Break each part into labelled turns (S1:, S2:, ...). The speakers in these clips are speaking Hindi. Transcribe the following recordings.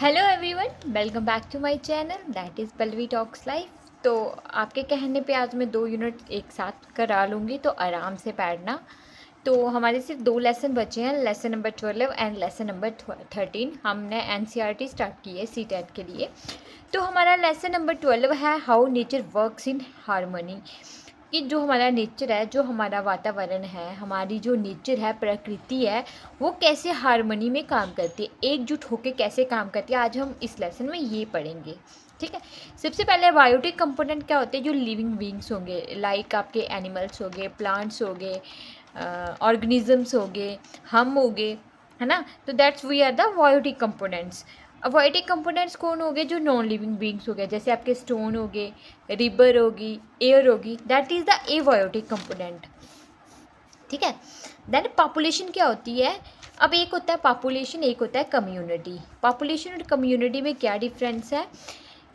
S1: Hello everyone, welcome back to my channel that is Pallavi talks life. तो आपके कहने पे आज मैं 2 यूनिट एक साथ करा लूँगी, तो आराम से बैठना। तो हमारे सिर्फ 2 लेसन बचे हैं, lesson number 12 and lesson number 13। हमने एनसीईआरटी स्टार्ट की है सीटेट के लिए। तो हमारा लेसन नंबर 12 है how nature works in harmony. कि जो हमारा नेचर है, जो हमारा वातावरण है, हमारी जो नेचर है, प्रकृति है, वो कैसे हारमोनी में काम करती है, एकजुट होकर कैसे काम करती है। आज हम इस लेसन में ये पढ़ेंगे। ठीक है। सबसे पहले बायोटिक कंपोनेंट क्या होते हैं, जो लिविंग बींग्स होंगे, लाइक आपके एनिमल्स हो गए, प्लांट्स हो गए, ऑर्गेनिजम्स हो गए, हम हो गए, है ना। तो that's we are the biotic components. अब बायोटिक कंपोनेंट्स कौन हो गए, जो नॉन लिविंग बींग्स हो गए, जैसे आपके स्टोन हो गए, रिवर होगी, एयर होगी, that is the abiotic component. ठीक है। देन पॉपुलेशन क्या होती है। अब एक होता है पॉपुलेशन, एक होता है कम्युनिटी। पॉपुलेशन और कम्युनिटी में क्या डिफरेंस है।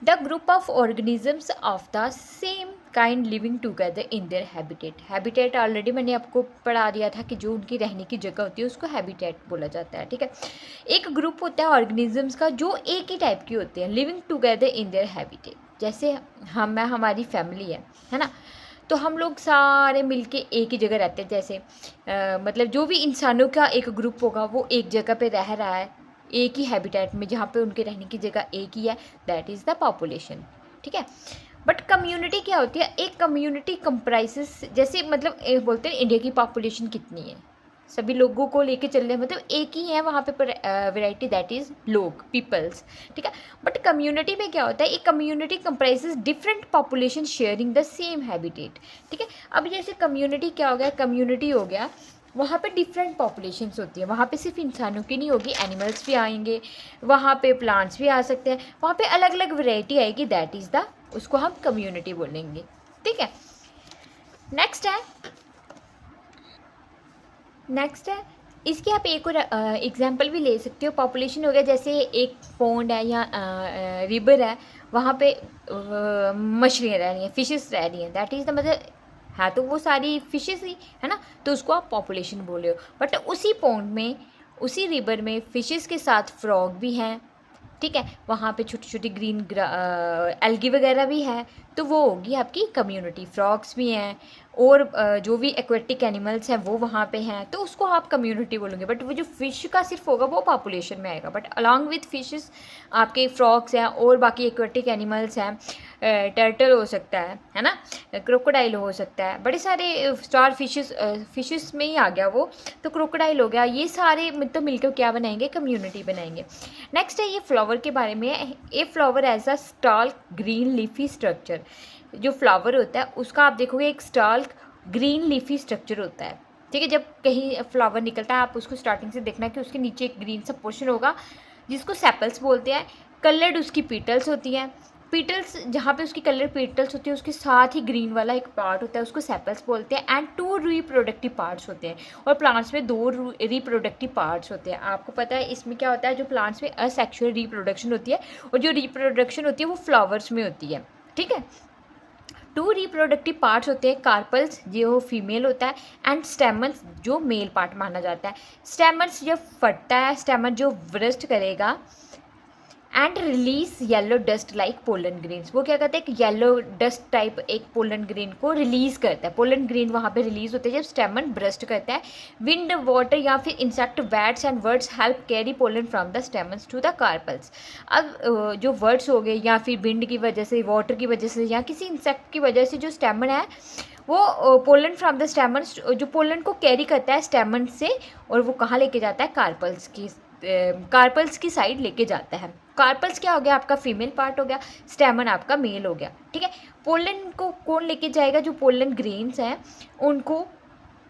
S1: The group of organisms of the same kind living together in their habitat. Habitat already मैंने आपको पढ़ा दिया था कि जो उनकी रहने की जगह होती है उसको हैबिटेट बोला जाता है। ठीक है। एक ग्रुप होता है ऑर्गेनिजम्स का जो एक ही टाइप की होते हैं, living together in their habitat. जैसे हमारी फैमिली है ना। तो हम लोग सारे मिलके एक ही जगह रहते हैं। जैसे मतलब जो भी इंसानों का एक ग्रुप होगा वो एक जगह पे रह रहा है, एक ही हैबिटेट में, जहाँ पे उनके रहने की जगह एक ही है, दैट इज़ द पॉपुलेशन। ठीक है। बट कम्युनिटी क्या होती है। एक कम्युनिटी कंप्राइजेस, जैसे मतलब बोलते हैं इंडिया की पॉपुलेशन कितनी है, सभी लोगों को लेके चल रहे हैं, मतलब एक ही है वहाँ पे वैरायटी, दैट इज़ लोग, पीपल्स। ठीक है। बट कम्युनिटी में क्या होता है, एक community comprises different population sharing the same habitat. ठीक है। अब जैसे कम्युनिटी क्या हो गया, कम्युनिटी हो गया, वहाँ पे डिफरेंट पॉपुलेशंस होती है। वहाँ पे सिर्फ इंसानों की नहीं होगी, एनिमल्स भी आएंगे, वहाँ पे प्लांट्स भी आ सकते हैं, वहाँ पे अलग अलग वैरायटी आएगी, दैट इज़ द, उसको हम कम्युनिटी बोलेंगे। ठीक है। नेक्स्ट है इसकी, आप एक और एग्जांपल भी ले सकते हो। पॉपुलेशन हो गया, जैसे एक पॉन्ड है या रिवर है, वहाँ पे मछलियाँ रह रही हैं, फिशेस रह रही हैं, दैट इज़ द, मतलब है तो वो सारी फिशेस ही है ना, तो उसको आप पॉपुलेशन बोले हो। बट उसी पॉन्ड में, उसी रिवर में फिशेस के साथ फ्रॉग भी हैं। ठीक है। वहाँ पे छोटी छोटी ग्रीन एल्गी वगैरह भी है, तो वो होगी आपकी कम्युनिटी। फ्रॉग्स भी हैं और जो भी एक्वेटिक एनिमल्स हैं वो वहाँ पे हैं, तो उसको आप कम्युनिटी बोलोगे। बट वो जो फ़िश का सिर्फ होगा वो पॉपुलेशन में आएगा। बट अलॉन्ग विथ फिशेस आपके फ्रॉग्स हैं और बाकी एक्वेटिक एनिमल्स हैं, टर्टल हो सकता है ना, क्रोकोडाइल हो सकता है, बड़े सारे स्टार फिशेस में ही आ गया वो, तो क्रोकोडाइल हो गया, ये सारे तो मिलकर क्या बनाएंगे, कम्युनिटी बनाएंगे। नेक्स्ट है ये फ्लावर के बारे में। A flower as a stall green leafy structure. जो फ्लावर होता है उसका आप देखोगे एक स्टॉल ग्रीन लीफी स्ट्रक्चर होता है। ठीक है। जब कहीं फ्लावर निकलता है, आप उसको स्टार्टिंग से देखना कि उसके नीचे एक ग्रीन सा पोर्शन होगा, जिसको सेपल्स बोलते हैं। कलर्ड उसकी पीटल्स होती हैं। पीटल्स जहाँ पे उसकी कलर पीटल्स होती है, उसके साथ ही ग्रीन वाला एक पार्ट होता है, उसको सेपल्स बोलते हैं। एंड 2 रिप्रोडक्टिव पार्ट्स होते हैं, और प्लांट्स में 2 रिप्रोडक्टिव पार्ट्स होते हैं। आपको पता है इसमें क्या होता है, जो प्लांट्स में असेक्सुअल रिप्रोडक्शन होती है, और जो रिप्रोडक्शन होती है वो फ्लावर्स में होती है। ठीक है। 2 रिप्रोडक्टिव पार्ट्स होते हैं, कार्पल्स जो फीमेल होता है, एंड स्टेमन्स जो मेल पार्ट माना जाता है। स्टेमन्स जब फटता है, स्टेमन जो ब्रस्ट करेगा and release yellow dust like pollen grains, वो क्या करता है, एक येलो डस्ट टाइप एक पोलन ग्रेन को रिलीज करता है। पोलन ग्रेन वहाँ पे रिलीज होते हैं जब स्टेमन ब्रस्ट करता है। विंड, वाटर या फिर insect, bats and birds help carry pollen from the stamens to the carpels. अब जो वर्ड्स हो गए, या फिर विंड की वजह से, वाटर की वजह से, या किसी इंसेक्ट की वजह से जो स्टेमन है वो पोलन फ्रॉम द स्टेमन्स, जो पोलन को कैरी करता है स्टेमन से, और वो कहाँ लेके जाता है, कार्पल्स की साइड लेके जाता है। कार्पल्स क्या हो गया, आपका फीमेल पार्ट हो गया, स्टेमन आपका मेल हो गया। ठीक है। पोलन को कौन लेके जाएगा, जो पोलन ग्रेन्स हैं उनको,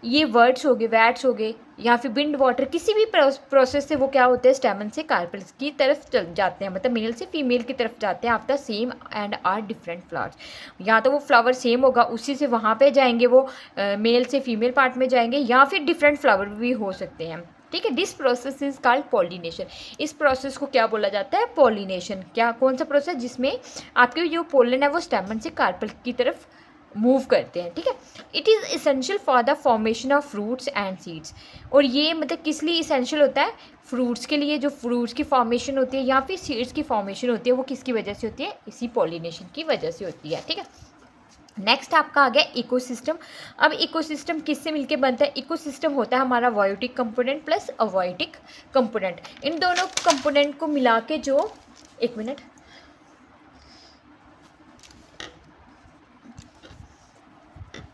S1: ये वर्ड्स हो गए, वैट्स हो गए, या फिर विंड, वाटर, किसी भी प्रोसेस से वो क्या होते हैं, स्टेमन से कार्पल्स की तरफ चल जाते हैं, मतलब मेल से फीमेल की तरफ जाते हैं। After same and are different flowers, या तो वो फ्लावर सेम होगा, उसी से वहाँ पे जाएंगे वो, मेल से फीमेल पार्ट में जाएंगे, या फिर डिफरेंट फ्लावर भी हो सकते हैं। ठीक है। This process is called pollination. इस प्रोसेस को क्या बोला जाता है, पॉलिनेशन। क्या, कौन सा प्रोसेस, जिसमें आपके जो पोलन है वो स्टेमन से कार्पल की तरफ मूव करते हैं, ठीक है। It is essential for the formation of fruits and seeds. और ये मतलब किस लिए इसेंशियल होता है? फ्रूट्स के लिए। जो फ्रूट्स की फॉर्मेशन होती है या फिर सीड्स की फॉर्मेशन होती है वो किसकी वजह से होती है? इसी पॉलिनेशन की वजह से होती है, ठीक है। नेक्स्ट आपका आ गया इकोसिस्टम। अब इकोसिस्टम किससे मिलके बनता है? इकोसिस्टम होता है हमारा biotic component plus abiotic component. इन दोनों कंपोनेंट को मिला के जो, एक मिनट,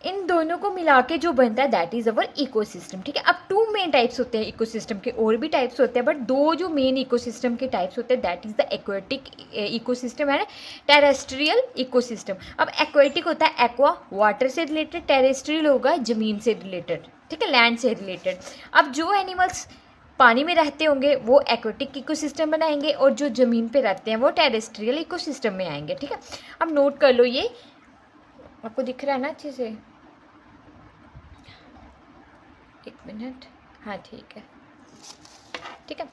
S1: इन दोनों को मिला के जो बनता है दैट इज़ अवर इकोसिस्टम, ठीक है। अब टू मेन टाइप्स होते हैं इकोसिस्टम के, और भी टाइप्स होते हैं बट दो जो मेन इकोसिस्टम के टाइप्स होते हैं that is the aquatic ecosystem है, टेरेस्ट्रियल इकोसिस्टम। अब एक्वेटिक होता है एक्वा, वाटर से रिलेटेड, टेरेस्ट्रियल होगा ज़मीन से रिलेटेड, ठीक है, लैंड से रिलेटेड। अब जो एनिमल्स पानी में रहते होंगे वो एक्वेटिक इकोसिस्टम बनाएंगे और जो ज़मीन पे रहते हैं वो टेरेस्ट्रियल इकोसिस्टम में आएंगे, ठीक है। अब नोट कर लो, ये आपको दिख रहा है ना अच्छे से? एक मिनट, हाँ ठीक है, ठीक है।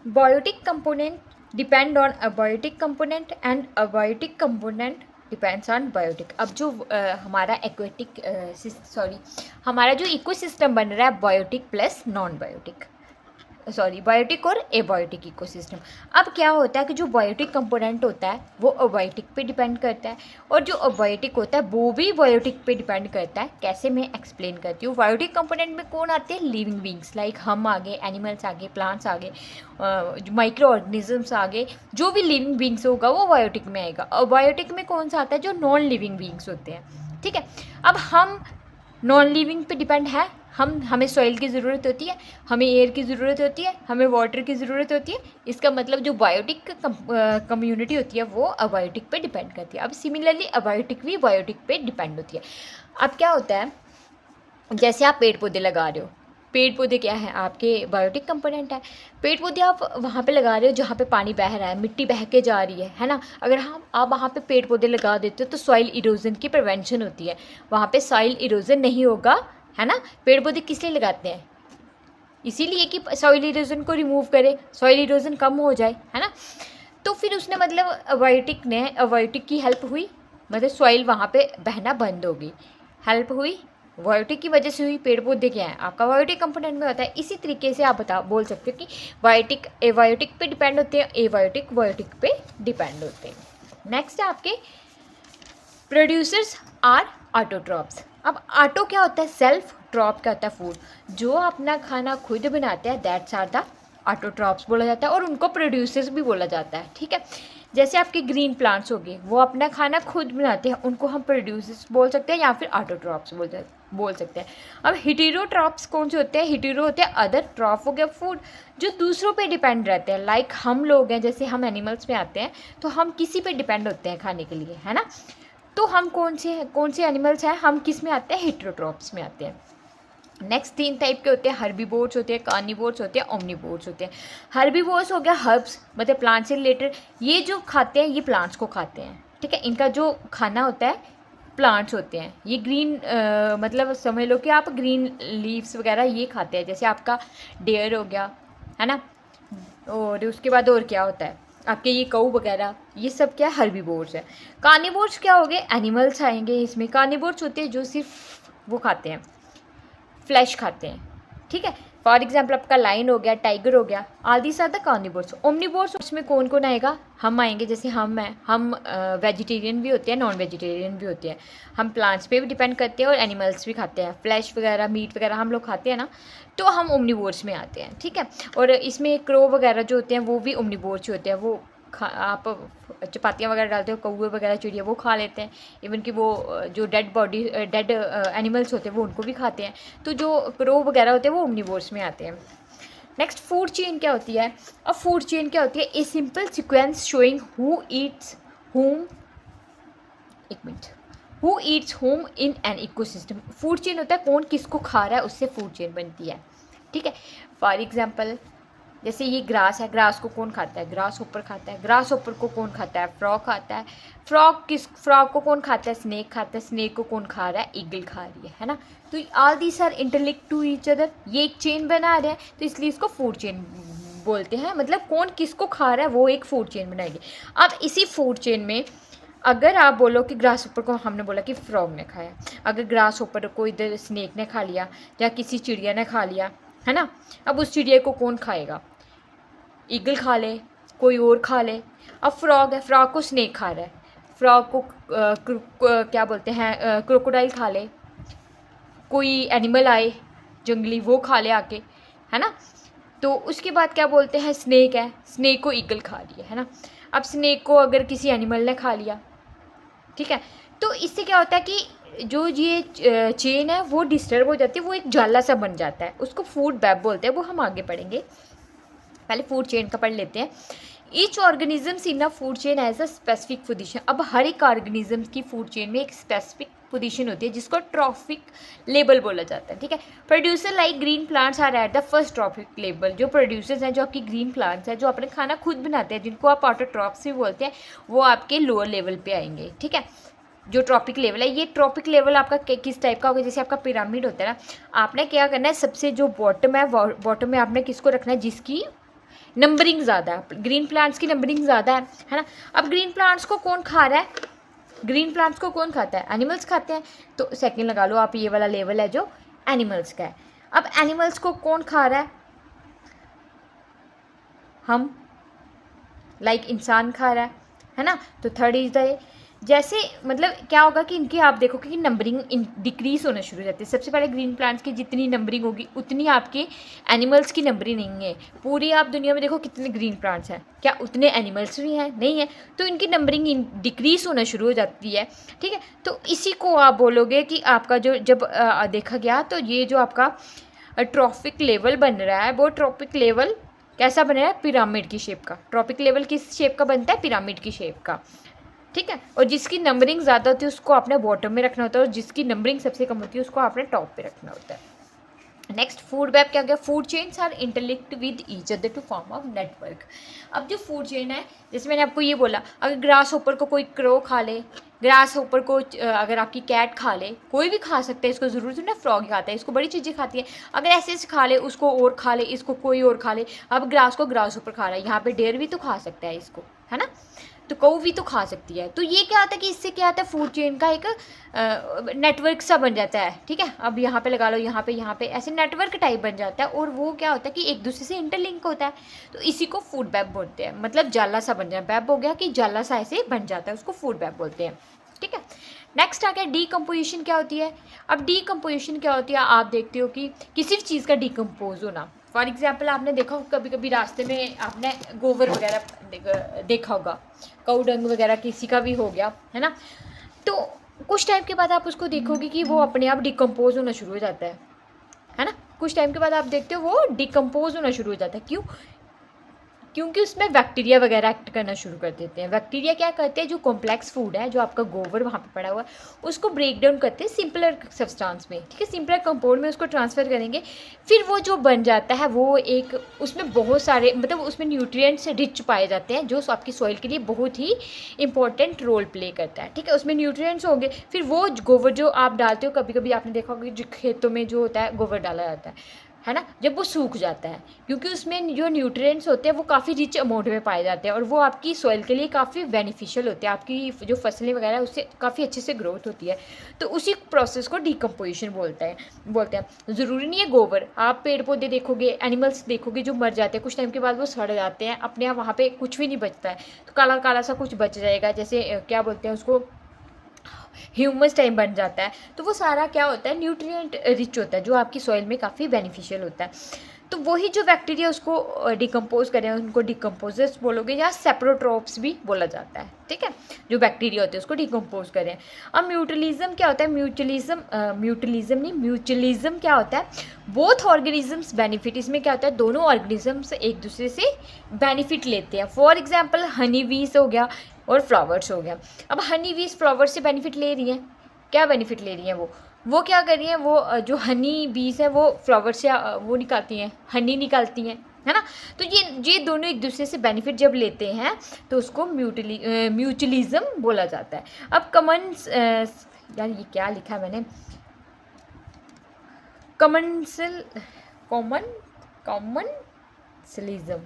S1: Biotic component depend on abiotic component and abiotic component depends on biotic. अब जो हमारा एक्वेटिक हमारा जो इकोसिस्टम बन रहा है biotic plus non biotic, biotic और एबायोटिक इकोसिस्टम। अब क्या होता है कि जो बायोटिक कंपोनेंट होता है वो अबायोटिक पे डिपेंड करता है और जो अबायोटिक होता है वो भी बायोटिक पे डिपेंड करता है। कैसे, मैं एक्सप्लेन करती हूँ। बायोटिक कंपोनेंट में कौन आते हैं? लिविंग बींग्स, लाइक हम आ गए, एनिमल्स आ गए, प्लांट्स आ गए, माइक्रो ऑर्गेनिजम्स आ गए। जो भी लिविंग बींग्स होगा वो बायोटिक में आएगा। अबायोटिक में कौन सा आता है? जो नॉन लिविंग बींग्स होते हैं, ठीक है। अब हम नॉन लिविंग पे डिपेंड है, हमें सॉइल की ज़रूरत होती है, हमें एयर की ज़रूरत होती है, हमें वाटर की ज़रूरत होती है। इसका मतलब जो बायोटिक कम्युनिटी होती है वो अबायोटिक पे डिपेंड करती है। अब सिमिलरली अबायोटिक भी बायोटिक पे डिपेंड होती है। अब क्या होता है, जैसे आप पेड़ पौधे लगा रहे हो, पेड़ पौधे क्या है? आपके बायोटिक कंपोनेंट है। पेड़ पौधे आप वहाँ पे लगा रहे हो जहाँ पे पानी बह रहा है, मिट्टी बह के जा रही है ना। अगर आप वहाँ पे पेड़ पौधे लगा देते हो तो सॉइल इरोजन की प्रिवेंशन होती है, वहाँ पे सॉइल इरोजन नहीं होगा, है ना। पेड़ पौधे किस लिए लगाते हैं? इसीलिए कि सॉइल इरोजन को रिमूव करे, सॉइल इरोजन कम हो जाए, है ना। तो फिर उसने मतलब अबायोटिक की हेल्प हुई, मतलब सॉइल वहाँ पे बहना बंद हो गई, हेल्प हुई, बायोटिक की वजह से हुई। पेड़ पौधे क्या है? आपका बायोटिक कंपोनेंट में होता है। इसी तरीके से आप बोल सकते हो कि बायोटिक एबायोटिक पे डिपेंड होते हैं, एबायोटिक बायोटिक पे डिपेंड होते हैं। नेक्स्ट है आपके प्रोड्यूसर्स आर ऑटोट्रॉप्स। अब ऑटो क्या होता है? सेल्फ, ट्रॉप क्या होता है? फूड। जो अपना खाना खुद बनाते हैं दैट्स आर द ऑटोट्रॉप्स बोला जाता है और उनको प्रोड्यूसर्स भी बोला जाता है, ठीक है। जैसे आपके ग्रीन प्लांट्स हो गए, वो अपना खाना खुद बनाते हैं, उनको हम प्रोड्यूसर्स बोल सकते हैं या फिर ऑटोट्रॉप्स बोल सकते हैं। अब हिटेरोट्रॉप्स कौन से होते हैं? हिटेरो होते हैं अदर, ट्रॉप हो गया फूड, जो दूसरों पे डिपेंड रहते हैं। लाइक हम लोग हैं, जैसे हम एनिमल्स में आते हैं तो हम किसी पे डिपेंड होते हैं खाने के लिए, है ना। तो हम कौन से एनिमल्स हैं? हम किस में आते हैं? हिटेरोट्रॉप्स में आते हैं। नेक्स्ट 3 टाइप के होते हैं, हर्बीवोर्स होते हैं, कार्निवोर्स होते हैं, ओमनीवोर्स होते हैं। हर्बीवोर्स हो गया हर्ब्स, मतलब प्लांट से रिलेटेड, ये जो खाते हैं ये प्लांट्स को खाते हैं, ठीक है। इनका जो खाना होता है प्लांट्स होते हैं। ये ग्रीन मतलब समझ लो कि आप ग्रीन लीव्स वगैरह ये खाते हैं, जैसे आपका डेयर हो गया, है ना। और उसके बाद और क्या होता है आपके? ये कऊ वगैरह, ये सब क्या है? हर्बीवोर्स है। कार्निवोर्स क्या हो गए? एनिमल्स आएंगे इसमें। कार्निवोर्स होते हैं जो सिर्फ वो खाते हैं, फ्लैश खाते हैं, ठीक है। फॉर एग्जाम्पल आपका लाइन हो गया, टाइगर हो गया, all these are the carnivores. Omnivores, उसमें कौन कौन आएगा? हम आएंगे, जैसे हम हैं, हम वेजिटेरियन भी होते हैं, नॉन वेजिटेरियन भी होते हैं। हम प्लांट्स पे भी डिपेंड करते हैं और एनिमल्स भी खाते हैं, फ्लैश वगैरह, मीट वगैरह हम लोग खाते हैं ना, तो हम ओमनीवोर्स में आते हैं, ठीक है। और इसमें क्रो वगैरह जो होते हैं वो भी ओमनीवोर्स होते हैं। वो आप चपातियाँ वगैरह डालते हो, कौवे वगैरह, चिड़िया, वो खा लेते हैं। इवन कि वो जो डेड एनिमल्स होते हैं वो उनको भी खाते हैं। तो जो क्रो वगैरह होते हैं वो ओमनीवोर्स में आते हैं। नेक्स्ट फूड चेन क्या होती है? अब फूड चेन क्या होती है? A simple sequence showing who eats whom, एक minute, who eats whom in an ecosystem. Food chain होता है कौन किसको खा रहा है, उससे फूड चेन बनती है, ठीक है। फॉर एग्जाम्पल जैसे ये ग्रास है, ग्रास को कौन खाता है? ग्रास ऊपर खाता है। ग्रास ऊपर को कौन खाता है? फ्रॉग खाता है। फ्रॉग को कौन खाता है? स्नेक खाता है। स्नेक को कौन खा रहा है? ईगल खा रही है ना। तो all these are interlinked to each other, ये एक चेन बना रहे हैं, तो इसलिए इसको फूड चेन बोलते हैं, मतलब कौन किसको खा रहा है वो एक फूड चेन बनाएगी। अब इसी फूड चेन में अगर आप बोलो कि ग्रास होपर को हमने बोला कि फ्रॉग ने खाया, अगर ग्रास होपर को इधर स्नेक ने खा लिया या किसी चिड़िया ने खा लिया, है ना, अब उस चिड़िया को कौन खाएगा? ईगल खा ले, कोई और खा ले। अब फ्रॉग है, फ्रॉग को स्नेक खा रहा है, फ्रॉग को क्या बोलते हैं क्रोकोडाइल खा ले, कोई एनिमल आए जंगली वो खा ले आके, है ना। तो उसके बाद क्या बोलते हैं, स्नेक है, स्नेक को ईगल खा लिया, है ना। अब स्नेक को अगर किसी एनिमल ने खा लिया, ठीक है, तो इससे क्या होता है कि जो ये चेन है वो डिस्टर्ब हो जाती है, वो एक जाला सा बन जाता है, उसको फूड वेब बोलते हैं, वो हम आगे पढ़ेंगे। पहले फूड चेन का पढ़ लेते हैं। Each organisms in a food chain has a specific position. अब हर एक ऑर्गेनिज्म की फूड चेन में एक स्पेसिफिक पोजीशन होती है जिसको ट्रॉफिक लेबल बोला जाता है, ठीक है। Producer like green plants are at the first trophic लेबल। जो प्रोड्यूसर्स हैं, जो आपकी ग्रीन प्लांट्स हैं, जो अपने खाना खुद बनाते हैं, जिनको आप ऑटोट्रॉफ्स भी बोलते हैं, वो आपके लोअर लेवल पे आएंगे, ठीक है। जो ट्रॉपिक लेवल है, ये ट्रॉपिक लेवल आपका किस टाइप का होगा, जैसे आपका पिरामिड होता है ना, आपने क्या करना है, सबसे जो बॉटम है, बॉटम में आपने किसको रखना है, जिसकी नंबरिंग ज़्यादा है। ग्रीन प्लांट्स की नंबरिंग ज़्यादा है ना। अब ग्रीन प्लांट्स को कौन खा रहा है, ग्रीन प्लांट्स को कौन खाता है, एनिमल्स खाते हैं, तो सेकंड लगा लो आप, ये वाला लेवल है जो एनिमल्स का है। अब एनिमल्स को कौन खा रहा है, हम, लाइक इंसान खा रहा है ना। तो थर्ड इज द, जैसे मतलब क्या होगा कि इनकी आप देखोगे कि नंबरिंग डिक्रीज होना शुरू हो जाती है। सबसे पहले ग्रीन प्लांट्स की जितनी नंबरिंग होगी उतनी आपके एनिमल्स की नंबरिंग नहीं है। पूरी आप दुनिया में देखो कितने ग्रीन प्लांट्स हैं, क्या उतने एनिमल्स भी हैं, नहीं है, तो इनकी नंबरिंग डिक्रीज होना शुरू हो जाती है, ठीक है। तो इसी को आप बोलोगे कि आपका जो जब देखा गया, तो ये जो आपका ट्रॉफिक लेवल बन रहा है, वो ट्रॉपिक लेवल कैसा बन रहा है, पिरामिड की शेप का। ट्रॉपिक लेवल किस शेप का बनता है, पिरामिड की शेप का, ठीक है। और जिसकी नंबरिंग ज़्यादा होती है उसको आपने बॉटम में रखना होता है, और जिसकी नंबरिंग सबसे कम होती है उसको आपने टॉप पे रखना होता है। नेक्स्ट फूड वेब क्या गया, food chains are interlinked with each other to form of network. अब जो फूड चेन है, जैसे मैंने आपको ये बोला, अगर ग्रास होपर को कोई क्रो खा ले, ग्रास होपर को अगर आपकी कैट खा ले, कोई भी खा सकता है, इसको ज़रूरत नहीं फ्रॉग खाता है, इसको बड़ी चीज़ें खाती है, अगर ऐसे ऐसे खा ले, उसको और खा ले, इसको कोई और खा ले। अब ग्रास को ग्रास होपर खा रहा है, यहाँ पे डेयर भी तो खा सकता है इसको, है ना, तो कऊ भी तो खा सकती है। तो ये क्या होता है कि इससे क्या आता है, फूड चेन का एक नेटवर्क सा बन जाता है, ठीक है। अब यहाँ पे लगा लो, यहाँ पे ऐसे नेटवर्क टाइप बन जाता है, और वो क्या होता है कि एक दूसरे से इंटरलिंक होता है, तो इसी को फूड वेब बोलते हैं। मतलब जाला सा बन जाए, वेब हो गया कि जाला सा ऐसे बन जाता है, उसको फूड वेब बोलते हैं, ठीक है। नेक्स्ट आ गया डीकम्पोजिशन क्या होती है। अब डीकम्पोजिशन क्या होती है, आप देखते हो कि किसी भी चीज़ का डीकम्पोज होना। फॉर एग्जाम्पल आपने देखा हो कभी कभी रास्ते में आपने गोबर वगैरह देखा होगा, काऊ डंग वगैरह किसी का भी हो गया, है ना, तो कुछ टाइम के बाद आप उसको देखोगे कि वो अपने आप डिकम्पोज होना शुरू हो जाता है ना। कुछ टाइम के बाद आप देखते हो वो डिकम्पोज होना शुरू हो जाता है, क्यों, क्योंकि उसमें बैक्टीरिया वगैरह एक्ट करना शुरू कर देते हैं। बैक्टीरिया क्या करते हैं, जो कॉम्प्लेक्स फूड है, जो आपका गोबर वहाँ पे पड़ा हुआ है, उसको ब्रेक डाउन करते हैं सिंपलर सब्सटेंस में, ठीक है, सिंपलर कंपाउंड में उसको ट्रांसफ़र करेंगे। फिर वो जो बन जाता है वो एक, उसमें बहुत सारे मतलब उसमें न्यूट्रिएंट्स रिच पाए जाते हैं, जो आपकी सॉइल के लिए बहुत ही इंपॉर्टेंट रोल प्ले करता है, ठीक है। उसमें न्यूट्रिएंट्स होंगे, फिर वो गोबर जो आप डालते हो, कभी कभी आपने देखा होगा जो खेतों में जो होता है गोबर डाला जाता है ना, जब वो सूख जाता है, क्योंकि उसमें जो न्यूट्रिएंट्स होते हैं वो काफ़ी रिच अमाउंट में पाए जाते हैं, और वो आपकी सॉइल के लिए काफ़ी बेनिफिशियल होते हैं, आपकी जो फसलें वगैरह है उससे काफ़ी अच्छे से ग्रोथ होती है। तो उसी प्रोसेस को डीकम्पोजिशन बोलते हैं। ज़रूरी नहीं है गोबर, आप पेड़ पौधे देखोगे, एनिमल्स देखोगे जो मर जाते हैं, कुछ टाइम के बाद वो सड़ जाते हैं, अपने आप वहाँ पर कुछ भी नहीं बचता है, तो काला काला सा कुछ बच जाएगा, जैसे क्या बोलते हैं उसको, ह्यूमस टाइप बन जाता है। तो वो सारा क्या होता है, न्यूट्रिएंट रिच होता है, जो आपकी सॉइल में काफ़ी बेनिफिशियल होता है। तो वही जो बैक्टीरिया उसको डिकम्पोज करें, उनको डिकम्पोजर्स बोलोगे, या सेप्रोट्रॉप्स भी बोला जाता है, ठीक है, जो बैक्टीरिया होते हैं उसको डिकम्पोज करें। अब म्यूटलिज्म क्या होता है, म्यूचुअलिज्म क्या होता है, बोथ ऑर्गेनिजम्स बेनिफिट। इसमें क्या होता है, दोनों ऑर्गेनिजम्स एक दूसरे से बेनिफिट लेते हैं। फॉर एग्जाम्पल हनी बीज हो गया और फ्लावर्स हो गया। अब हनी बीज फ्लावर्स से बेनिफिट ले रही हैं, क्या बेनिफिट ले रही हैं, वो क्या कर रही हैं, वो जो हनी बीज है वो फ्लावर से वो निकालती हैं, हनी निकालती हैं, है ना। तो ये दोनों एक दूसरे से बेनिफिट जब लेते हैं तो उसको म्यूचुअलिज्म बोला जाता है। अब कॉमन, यार ये क्या लिखा है मैंने, कॉमन कॉमनसलिज्म।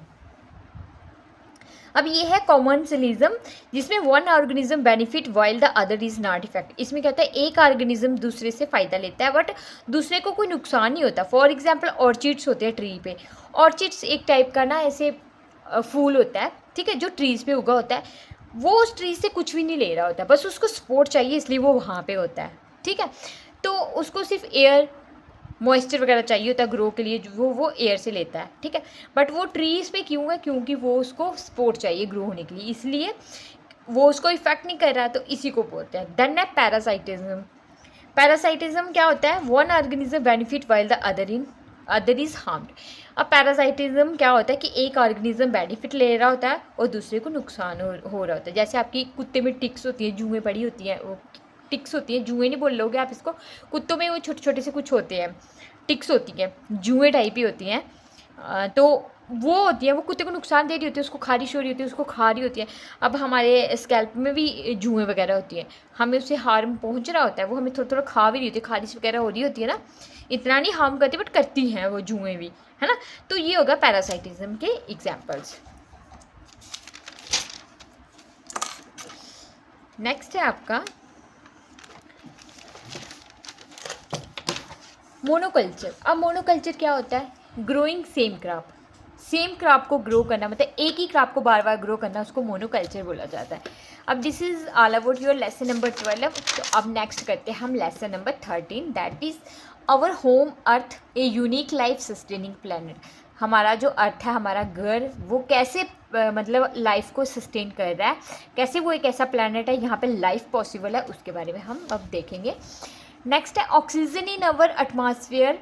S1: अब ये है कॉमनसलिज्म, जिसमें one organism benefit while the other is not effect. इसमें क्या होता है, एक ऑर्गेनिज्म दूसरे से फ़ायदा लेता है बट दूसरे को कोई नुकसान नहीं होता। फॉर एग्जांपल ऑर्चिड्स होते हैं ट्री पे। ऑर्चिड्स एक टाइप का ना ऐसे फूल होता है, ठीक है, जो ट्रीज़ पे उगा होता है। वो उस ट्री से कुछ भी नहीं ले रहा होता, बस उसको सपोर्ट चाहिए, इसलिए वो वहाँ पे होता है, ठीक है। तो उसको सिर्फ एयर मॉइस्चर वगैरह चाहिए होता है ग्रो के लिए, जो वो एयर से लेता है, ठीक है। बट वो ट्रीज़ पे क्यों है, क्योंकि वो उसको सपोर्ट चाहिए ग्रो होने के लिए, इसलिए वो उसको इफेक्ट नहीं कर रहा, तो इसी को बोलते हैं। देन है पैरासाइटिज्म। पैरासाइटिज्म क्या होता है, one organism benefit while the other is harmed. अब पैरासाइटिज्म क्या होता है कि एक ऑर्गेनिज्म बेनिफिट ले रहा होता है और दूसरे को नुकसान हो रहा होता है। जैसे आपकी कुत्ते में टिक्स होती है, जुएँ पड़ी होती हैं, वो टिक्स होती हैं, जुएँ नहीं बोल लोगे आप इसको, कुत्तों में वो छोटे छोटे से कुछ होते हैं, टिक्स होती हैं, जुएँ टाइप ही होती हैं। तो वो होती है, वो कुत्ते को नुकसान दे रही होती है, उसको खारिश हो रही होती है, उसको खा रही होती है। अब हमारे स्कैल्प में भी जुएँ वगैरह होती हैं, हमें उससे हार्म पहुंच रहा होता है, वो हमें थोड़ा थोड़ा खा भी रही होती है, खारिश वगैरह हो रही होती है ना, इतना नहीं हार्म करती बट करती हैं वो जुएँ भी, है ना। तो ये होगा पैरासाइटिज्म के एग्जाम्पल्स। नेक्स्ट है आपका मोनोकल्चर। अब मोनोकल्चर क्या होता है, growing same crop, same crop को ग्रो करना, मतलब एक ही क्रॉप को बार बार ग्रो करना, उसको मोनोकल्चर बोला जाता है। अब this is all about your lesson number 12। तो अब नेक्स्ट करते हैं हम lesson number 13, that is our home earth a unique life sustaining planet. हमारा जो अर्थ है, हमारा घर, वो कैसे मतलब लाइफ को सस्टेन कर रहा है, कैसे वो एक ऐसा प्लानट है यहाँ पे लाइफ पॉसिबल है, उसके बारे में हम अब देखेंगे। नेक्स्ट है oxygen in our atmosphere.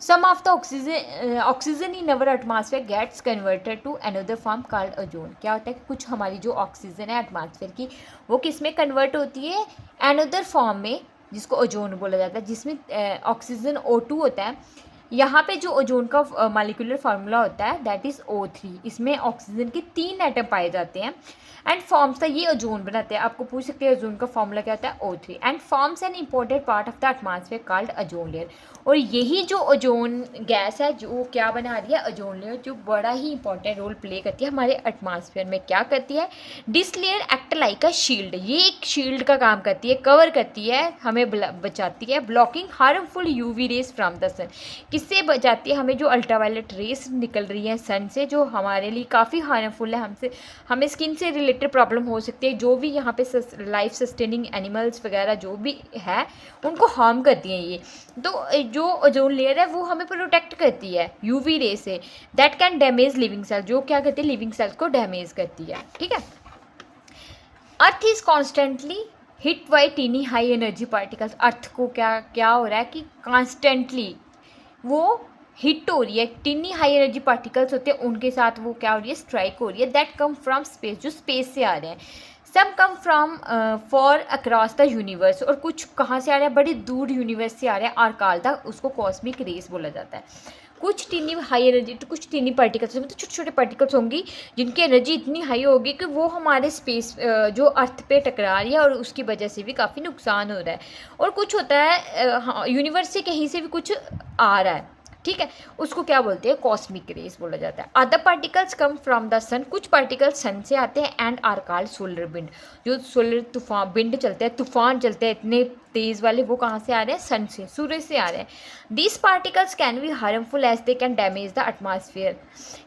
S1: Some of the oxygen in our atmosphere gets converted to another form called ozone. क्या होता है कि कुछ हमारी जो ऑक्सीजन है एटमॉस्फेयर की, वो किस में कन्वर्ट होती है, अनदर फॉर्म में, जिसको ओजोन बोला जाता है, जिसमें ऑक्सीजन O2 होता है। यहाँ पे जो ओजोन का मॉलिक्यूलर फार्मूला होता है दैट इज़ O3। इसमें ऑक्सीजन के 3 एटम पाए जाते हैं एंड फॉर्म्स का, ये ओजोन बनाते हैं। आपको पूछ सकते हैं ओजोन का फॉर्मूला क्या होता है, O3, and forms an important part of the atmosphere called ozone layer. और यही जो ओजोन गैस है, जो क्या बना रही है, ओजोन लेयर, जो बड़ा ही इंपॉर्टेंट रोल प्ले करती है हमारे एटमॉस्फेयर में। क्या करती है, this layer act like a shield. ये एक शील्ड का काम करती है, कवर करती है, हमें बचाती है, blocking harmful UV rays from the sun. किससे बचाती है, हमें जो अल्ट्रावायलेट रेस निकल रही है सन से, जो हमारे लिए काफ़ी हार्मफुल है, हमें स्किन से रिलेटेड प्रॉब्लम हो सकती है। जो भी यहाँ पे लाइफ सस्टेनिंग एनिमल्स वगैरह जो भी है, उनको हार्म करती हैं ये। तो जो ओजोन लेयर है वो हमें प्रोटेक्ट करती है UV रे से, that can damage living cell, जो क्या करती है, लिविंग सेल्स को डैमेज करती है, ठीक है। Earth is constantly hit by tiny high energy particles. Earth को क्या हो रहा है कि कॉन्स्टेंटली वो हिट हो रही है, टिनी हाई एनर्जी पार्टिकल्स होते हैं, उनके साथ वो क्या हो रही है, स्ट्राइक हो रही है, दैट कम फ्रॉम स्पेस, जो स्पेस से आ रहे हैं। Some come from far across the universe, और कुछ कहाँ से आ रहे हैं, बड़ी दूर यूनिवर्स से आ रहे हैं, आरकाल तक, उसको कॉस्मिक रेस बोला जाता है। कुछ टीनी हाई एनर्जी, तो कुछ टीनी पार्टिकल्स, मतलब छोटे छोटे पार्टिकल्स होंगी जिनकी एनर्जी इतनी हाई होगी कि वो हमारे स्पेस जो अर्थ पे टकरा रही है, और उसकी वजह से भी काफ़ी नुकसान हो रहा है। और कुछ होता है यूनिवर्स से कहीं से भी कुछ आ रहा है, ठीक है, उसको क्या बोलते हैं, कॉस्मिक रेस बोला जाता है। Other particles come from the sun, कुछ पार्टिकल्स सन से आते हैं, and are called solar wind. जो सोलर तूफान विंड चलते हैं, तूफान चलते हैं इतने तेज़ वाले, वो कहाँ से आ रहे हैं, सन से, सूरज से आ रहे हैं। These particles can be harmful as they can damage the atmosphere.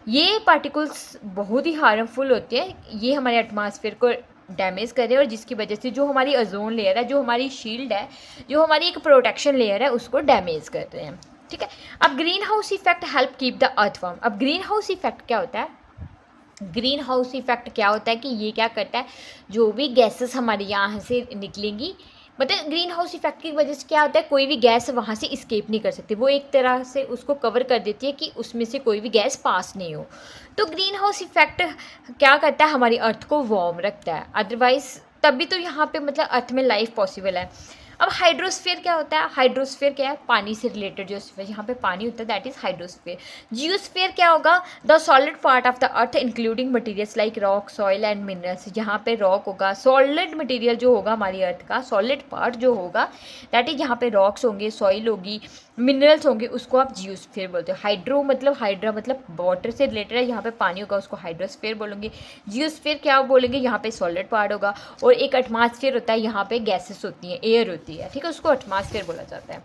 S1: ये पार्टिकल्स बहुत ही हार्मफुल होते हैं, ये हमारे एटमॉस्फेयर को डैमेज कर रहे हैं, और जिसकी वजह से जो हमारी ओजोन लेयर है, जो हमारी शील्ड है, जो हमारी एक प्रोटेक्शन लेयर है, उसको डैमेज कर रहे हैं, ठीक है। अब green house effect help keep the earth warm. अब ग्रीन हाउस इफेक्ट क्या होता है, ग्रीन हाउस इफेक्ट क्या होता है कि ये क्या करता है, जो भी गैसेस हमारे यहाँ से निकलेंगी, मतलब ग्रीन हाउस इफेक्ट की वजह से क्या होता है, कोई भी गैस वहाँ से इस्केप नहीं कर सकती, वो एक तरह से उसको कवर कर देती है कि उसमें से कोई भी गैस पास नहीं हो। तो ग्रीन हाउस इफेक्ट क्या करता है, हमारी अर्थ को वार्म रखता है, अदरवाइज तभी तो यहाँ पे मतलब अर्थ में लाइफ पॉसिबल है। अब हाइड्रोस्फीयर क्या होता है, हाइड्रोस्फीयर क्या है, पानी से रिलेटेड जो यहाँ पे पानी होता है, दैट इज हाइड्रोस्फीयर। जियोस्फीयर क्या होगा, the solid part of the earth including materials like rock, soil and minerals. यहाँ पे रॉक होगा, सॉलिड मटेरियल जो होगा हमारी अर्थ का, सॉलिड पार्ट जो होगा दैट इज यहाँ पे रॉक्स होंगे, सॉइल होगी, मिनरल्स होंगे उसको आप जियोस्फीयर बोलते हो। हाइड्रो मतलब हाइड्रा मतलब वाटर से रिलेटेड है, यहाँ पे पानी होगा उसको हाइड्रोस्फीयर बोलेंगे। जियोस्फीयर क्या बोलेंगे, यहाँ पे सॉलिड पार्ट होगा। और एक एटमॉस्फेयर होता है, यहाँ पे गैसेस होती हैं, एयर होती है, ठीक है, उसको एटमॉस्फेयर बोला जाता है।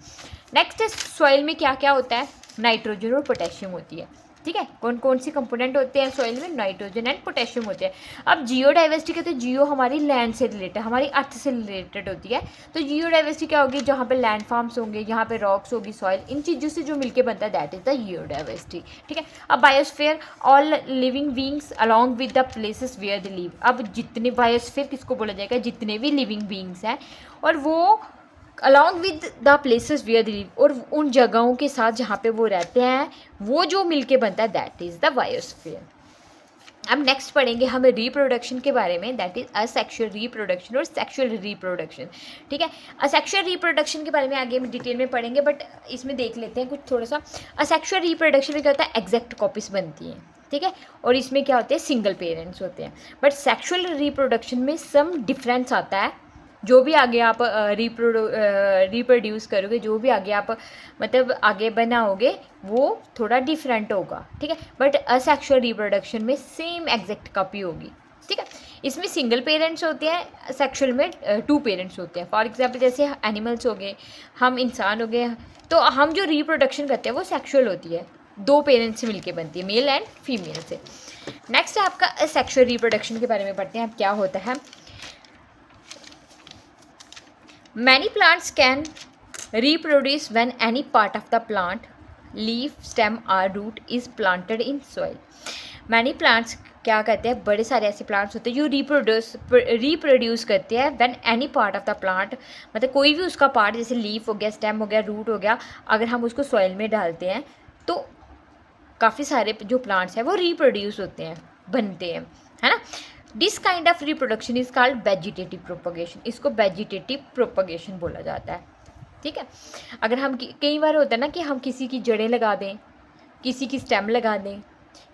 S1: नेक्स्ट है सॉइल में क्या क्या होता है, नाइट्रोजन और पोटेशियम होती है, ठीक है। कौन कौन सी कंपोनेंट होते हैं सॉइल में, नाइट्रोजन एंड पोटेशियम होते हैं। अब जियो डाइवर्सिटी कहते हैं, जियो हमारी लैंड से रिलेटेड, हमारी अर्थ से रिलेटेड होती है। तो जियो डाइवर्सिटी क्या होगी, जहाँ पे लैंड फार्म्स होंगे, यहाँ पे रॉक्स होगी, सॉइल, इन चीज़ों से जो मिलके बनता है that is the geo diversity, ठीक है। अब biosphere, all living beings along with the places where they live. अब जितने बायोस्फीयर किसको बोला जाएगा, जितने भी लिविंग बींग्स हैं और वो along with the places where they live, और उन जगहों के साथ जहाँ पे वो रहते हैं, वो जो मिलके बनता है दैट इज़ द बायोस्फीयर। अब नेक्स्ट पढ़ेंगे हम रिप्रोडक्शन के बारे में, दैट इज असेक्सुअल रिप्रोडक्शन और सेक्सुअल रिप्रोडक्शन, ठीक है। असेक्सुअल रिप्रोडक्शन के बारे में आगे हम डिटेल में पढ़ेंगे, बट इसमें देख लेते हैं कुछ थोड़ा सा। असेक्सुअल रिप्रोडक्शन में क्या होता है, एग्जैक्ट कॉपीज बनती हैं, ठीक है, और इसमें क्या होते हैं, सिंगल पेरेंट्स होते हैं। बट सेक्सुअल रिप्रोडक्शन में सम डिफरेंस आता है, जो भी आगे आप रिप्रोड्यूस करोगे, जो भी आगे आप मतलब आगे बनाओगे वो थोड़ा डिफरेंट होगा, ठीक है। बट असेक्सुअल रिप्रोडक्शन में सेम एग्जैक्ट कॉपी होगी, ठीक है। इसमें सिंगल पेरेंट्स होते हैं, सेक्सुअल में 2 पेरेंट्स होते हैं। फॉर एग्जांपल जैसे एनिमल्स हो गए, हम इंसान हो गए, तो हम जो रिप्रोडक्शन करते हैं वो सेक्सुअल होती है, 2 पेरेंट्स से मिलके बनती है, मेल एंड फीमेल से। नेक्स्ट है आपका असेक्सुअल रिप्रोडक्शन के बारे में पढ़ते हैं, अब क्या होता है। Many plants can reproduce when any part of the plant, leaf, stem or root is planted in soil. Many plants क्या कहते हैं, बड़े सारे ऐसे प्लांट्स होते हैं जो रिप्रोड्यूस करते हैं when any part of the plant, मतलब कोई भी उसका पार्ट, जैसे लीफ हो गया, स्टेम हो गया, रूट हो गया, अगर हम उसको सॉइल में डालते हैं तो काफ़ी सारे जो प्लांट्स हैं वो रिप्रोड्यूस होते हैं, बनते हैं, है ना। This kind of reproduction is called vegetative propagation, इसको वेजिटेटिव प्रोपगेशन बोला जाता है, ठीक है। अगर हम कई बार होता है ना कि हम किसी की जड़ें लगा दें, किसी की स्टेम लगा दें,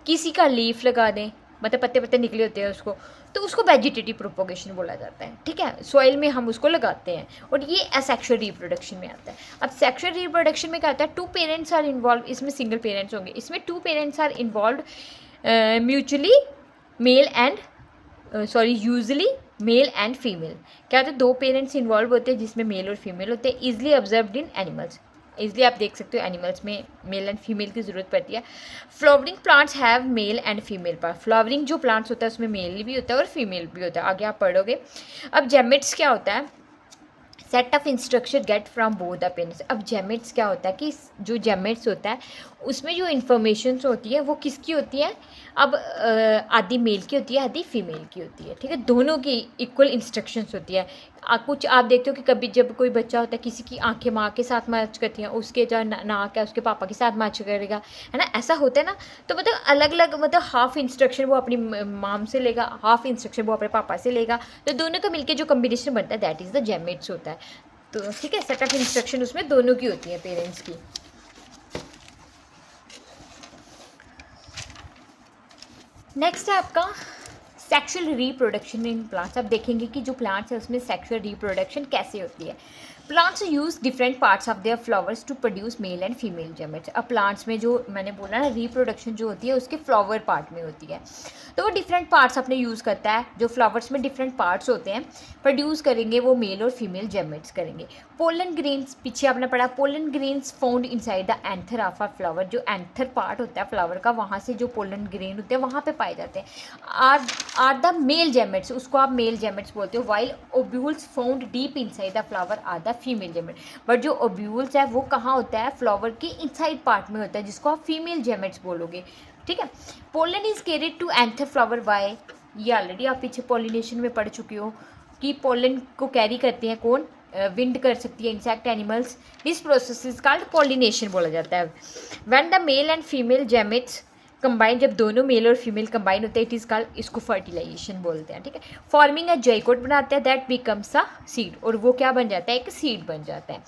S1: किसी का लीफ लगा दें, मतलब पत्ते पत्ते निकले होते हैं उसको, तो उसको वेजिटेटिव प्रोपगेशन बोला जाता है, ठीक है। सॉइल में हम उसको लगाते हैं, और ये असेक्सुअल रिप्रोडक्शन में आता है। अब सेक्सुअल रिप्रोडक्शन में क्या आता है, 2 पेरेंट्स आर इन्वॉल्व, इसमें सिंगल पेरेंट्स होंगे, इसमें 2 parents are involve mutually, male and usually male and female. क्या होता है, 2 पेरेंट्स इन्वॉल्व होते हैं जिसमें मेल और फीमेल होते हैं। Easily observed in animals, easily आप देख सकते हो एनिमल्स में मेल एंड फीमेल की ज़रूरत पड़ती है। Flowering plants have mail and female part, flowering जो प्लांट्स होता है उसमें मेल भी होता है और फीमेल भी होता है, आगे आप पढ़ोगे। अब जेमेट्स क्या होता है, set of instruction get from both the parents. अब जेमेट्स क्या होता है कि जो जेमेट्स होता है उसमें जो इन्फॉर्मेशन होती है वो किसकी होती है, अब आधी मेल की होती है, आधी फीमेल की होती है, ठीक है, दोनों की इक्वल इंस्ट्रक्शंस होती है। कुछ आप देखते हो कि कभी जब कोई बच्चा होता है, किसी की आंखें माँ के साथ मैच करती हैं, उसके जो नाक है उसके पापा के साथ मैच करेगा, है ना, ऐसा होता है ना। तो मतलब अलग अलग, मतलब हाफ इंस्ट्रक्शन वो अपनी माम से लेगा, हाफ इंस्ट्रक्शन वो अपने पापा से लेगा, तो दोनों का मिलकर जो कम्बिनेशन बनता है दैट इज़ द जेमेट्स होता है। तो ठीक है, सेट ऑफ इंस्ट्रक्शन उसमें दोनों की होती है, पेरेंट्स की। नेक्स्ट है आपका सेक्सुअल रिप्रोडक्शन इन प्लांट्स। अब देखेंगे कि जो प्लांट्स है उसमें सेक्सुअल रिप्रोडक्शन कैसे होती है। Plants use different parts of their flowers to produce male and female gametes. अब प्लांट्स में जो मैंने बोला ना, रिप्रोडक्शन जो होती है उसके फ्लावर पार्ट में होती है, तो वो डिफरेंट पार्ट्स अपने यूज़ करता है। जो फ्लावर्स में डिफरेंट पार्ट्स होते हैं प्रोड्यूस करेंगे, वो मेल और फीमेल जेमेट्स करेंगे। पोलन ग्रेन्स, पीछे आपने पढ़ा, pollen grains found inside the anther of a flower. जो एंथर पार्ट होता है फ्लावर का, वहाँ से जो पोलन ग्रेन होते हैं वहाँ पे पाए जाते हैं। आर द मेल जेमेट्स, उसको आप मेल जेमेट्स बोलते हो। While ovules found deep inside the flower are the female gamete. But जो ओब्यूल्स है वो कहाँ होता है, फ्लावर के इनसाइड पार्ट में होता है, जिसको आप फीमेल जेमेट्स बोलोगे, ठीक है। Pollen is carried to another flower by, ये ऑलरेडी आप पीछे पॉलिनेशन में पढ़ चुके हो कि पोलन को कैरी करते हैं कौन, विंड कर सकती है, insect, animals. This process is called pollination बोला जाता है। When the male and female gametes combine, जब दोनों मेल और फीमेल कंबाइन होते हैं, इट इज़ कॉल्ड, इसको फर्टिलाइजेशन बोलते हैं, ठीक है। फॉर्मिंग अ जाइगोट बनाते हैं, दैट बिकम्स अ सीड, और वो क्या बन जाता है, एक सीड बन जाता है।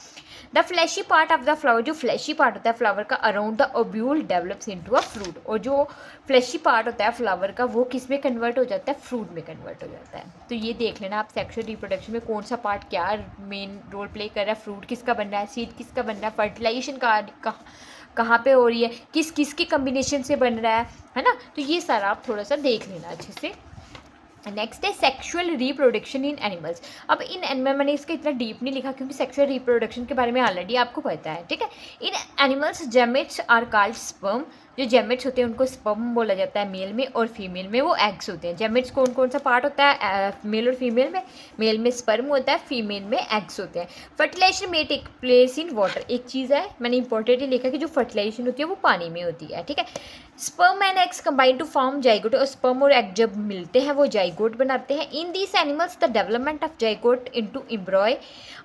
S1: The fleshy part of the flower, जो फ्लैशी पार्ट होता है फ्लावर का around the ovule develops into a fruit, और जो फ्लैशी पार्ट होता है फ्लावर का वो किस में कन्वर्ट हो जाता है, फ्रूट में कन्वर्ट हो जाता है। तो ये देख लेना आप सेक्सुअल रिप्रोडक्शन में कौन सा पार्ट क्या मेन रोल प्ले कर रहा है, फ्रूट किसका बन रहा है, सीड किसका बन रहा है, फर्टिलाइजेशन कहाँ पे हो रही है, किस किस के कम्बिनेशन से बन रहा है ना। तो ये सारा आप थोड़ा सा देख लेना अच्छे से। नेक्स्ट है सेक्सुअल रिप्रोडक्शन इन एनिमल्स। अब इन एनिमल, मैंने इसका इतना डीप नहीं लिखा क्योंकि सेक्सुअल रिप्रोडक्शन के बारे में ऑलरेडी आपको पता है, ठीक है। इन एनिमल्स जेमेट्स आर कॉल्ड स्पर्म, जो जेमेट्स होते हैं उनको स्पर्म बोला जाता है मेल में, और फीमेल में वो एग्स होते हैं। जेमेट्स कौन कौन सा पार्ट होता है मेल और फीमेल में, मेल में स्पर्म होता है, फीमेल में एग्स होते हैं। फर्टिलाइजेशन में टेक प्लेस इन वाटर, एक चीज़ है मैंने इंपॉर्टेंटली लिखा कि जो फर्टिलाइजेशन होती है वो पानी में होती है, ठीक है। Sperm and eggs combine to form zygote, और स्पर्म और एग जब मिलते हैं वो जाइगोट बनाते हैं। In these animals the development of zygote into embryo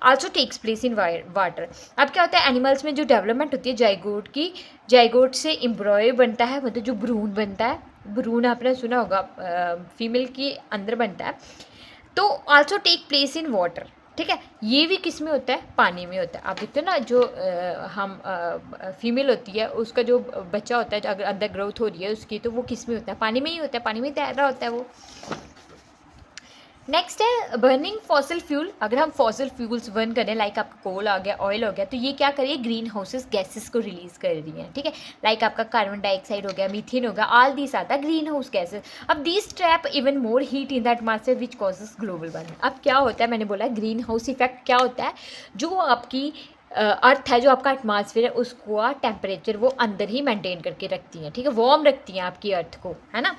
S1: also takes place in water. अब क्या होता है एनिमल्स में जो डेवलपमेंट होती है जाइगोट की, जाइगोट से एम्ब्रॉय बनता है, मतलब जो भ्रूण बनता है, भ्रूण आपने सुना होगा फीमेल के अंदर बनता है, तो also take place in water, ठीक है। ये भी किस में होता है, पानी में होता है। आप देखते हो ना जो हम फीमेल होती है उसका जो बच्चा होता है, जो अगर अंदर ग्रोथ हो रही है उसकी, तो वो किस में होता है, पानी में ही होता है, पानी में तैर रहा होता है वो। नेक्स्ट है बर्निंग फॉसिल फ्यूल। अगर हम फॉसिल फ्यूल्स बर्न करें, लाइक आपका कोल आ गया, ऑयल हो गया, तो ये क्या करिए, ग्रीन हाउसेस गैसेस को रिलीज कर रही हैं, ठीक है। लाइक आपका कार्बन डाइऑक्साइड हो गया, मीथेन हो गया, ऑल दिस आता है ग्रीन हाउस गैसेस। अब this trap even more heat in the atmosphere which causes global warming. अब क्या होता है, मैंने बोला ग्रीन हाउस इफेक्ट क्या होता है, जो आपकी अर्थ है, जो आपका एटमॉस्फेयर है, उसको टेम्परेचर वो अंदर ही मेंटेन करके रखती हैं, ठीक है, वार्म रखती हैं आपकी अर्थ को, है ना।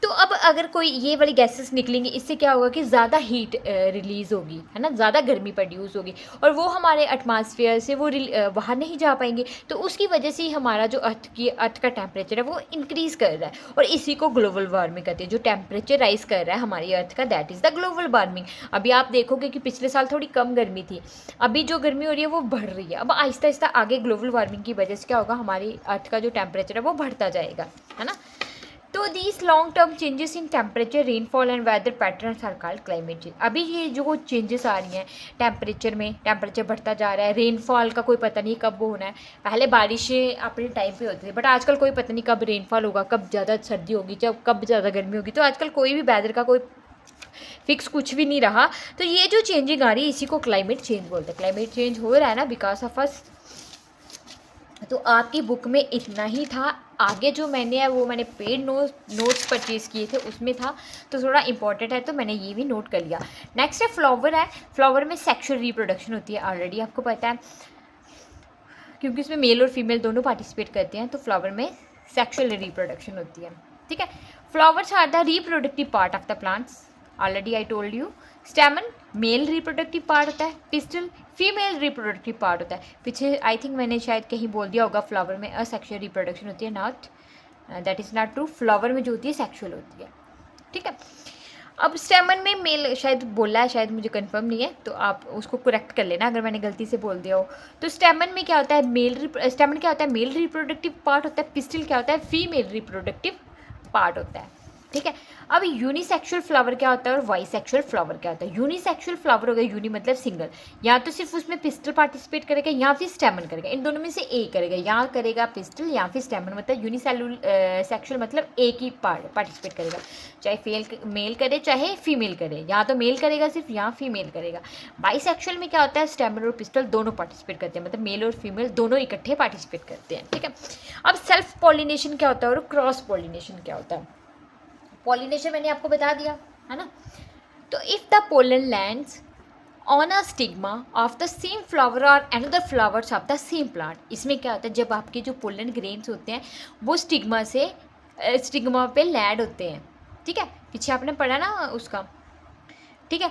S1: तो अब अगर कोई ये वाली गैसेस निकलेंगी, इससे क्या होगा कि ज़्यादा हीट रिलीज़ होगी, है ना, ज़्यादा गर्मी प्रोड्यूस होगी, और वो हमारे एटमॉस्फेयर से वो बाहर नहीं जा पाएंगे, तो उसकी वजह से ही हमारा जो अर्थ का टेम्परेचर है वो इंक्रीज़ कर रहा है, और इसी को ग्लोबल वार्मिंग कहते हैं। जो टेम्परेचर राइज कर रहा है हमारी अर्थ का, that is the global warming. अभी आप देखोगे कि पिछले साल थोड़ी कम गर्मी थी, अभी जो गर्मी हो रही है वो बढ़ रही है। अब आहिस्ता आहिस्ता आगे ग्लोबल वार्मिंग की वजह से क्या होगा, हमारी अर्थ का जो टेम्परेचर है वो बढ़ता जाएगा, है ना। तो these long term changes in temperature, rainfall and weather patterns are called climate change. अभी ये जो चेंजेस आ रही हैं टेम्परेचर में, टेम्परेचर बढ़ता जा रहा है, रेनफॉल का कोई पता नहीं कब वो होना है। पहले बारिशें अपने टाइम पे होती थी, बट आजकल कोई पता नहीं कब रेनफॉल होगा, कब ज़्यादा सर्दी होगी, जब कब ज़्यादा गर्मी होगी। तो आजकल कोई भी वेदर का कोई फिक्स कुछ भी नहीं रहा। तो ये जो चेंजिंग आ रही है इसी को क्लाइमेट चेंज बोलते हैं। क्लाइमेट चेंज हो रहा है ना बिकॉज ऑफ अस। तो आपकी बुक में इतना ही था, आगे जो मैंने है वो मैंने पेड नोट्स परचेज़ किए थे उसमें था, तो थोड़ा इंपॉर्टेंट है तो मैंने ये भी नोट कर लिया। नेक्स्ट है फ्लावर है। फ्लावर में सेक्सुअल रिप्रोडक्शन होती है, ऑलरेडी आपको पता है, क्योंकि इसमें मेल और फीमेल दोनों पार्टिसिपेट करते हैं, तो फ्लावर में सेक्सुअल रिप्रोडक्शन होती है, ठीक है। Flowers are the reproductive part of the plants, already I told you. Stamen male reproductive part होता है, पिस्टल फीमेल रिप्रोडक्टिव पार्ट होता है। पीछे आई थिंक मैंने शायद कहीं बोल दिया होगा फ्लावर में असेक्सुअल रिप्रोडक्शन होती है, not, that is not true. Flower में जो होती है सेक्सुअल होती है, ठीक है। अब स्टेमन में मेल शायद बोला है, शायद मुझे कंफर्म नहीं है, तो आप उसको करेक्ट कर लेना अगर मैंने गलती से बोल दिया हो। तो स्टेमन में क्या होता है, स्टेमन क्या होता है, मेल रिप्रोडक्टिव पार्ट होता है। पिस्टल क्या होता है, फीमेल रिप्रोडक्टिव पार्ट होता है, ठीक है। अब यूनिसेक्सुअल फ्लावर क्या होता है और बाइसेक्सुअल फ्लावर क्या होता है। यूनिसेक्सुअल फ्लावर हो गया, यूनि मतलब सिंगल, या तो सिर्फ उसमें पिस्टल पार्टिसिपेट करेगा या फिर स्टेमन करेगा, इन दोनों में से एक करेगा, या करेगा पिस्टल या फिर स्टेमन। मतलब सेक्सुअल मतलब एक ही पार्टिसिपेट करेगा, चाहे मेल करे चाहे फीमेल करे, या तो मेल करेगा सिर्फ या फीमेल करेगा। बाइसेक्सुअल में क्या होता है, स्टेमन और पिस्टल दोनों पार्टिसिपेट करते हैं, मतलब मेल और फीमेल दोनों इकट्ठे पार्टिसिपेट करते हैं, ठीक है। अब सेल्फ पॉलिनेशन क्या होता है और क्रॉस पॉलिनेशन क्या होता है। पॉलिनेशन मैंने आपको बता दिया, है ना। तो if the pollen lands on a stigma of the same flower और another flowers of the same plant, इसमें क्या होता है, जब आपके जो पोलन ग्रेन्स होते हैं वो स्टिग्मा पे लैंड होते हैं, ठीक है। पीछे आपने पढ़ा ना उसका, ठीक है।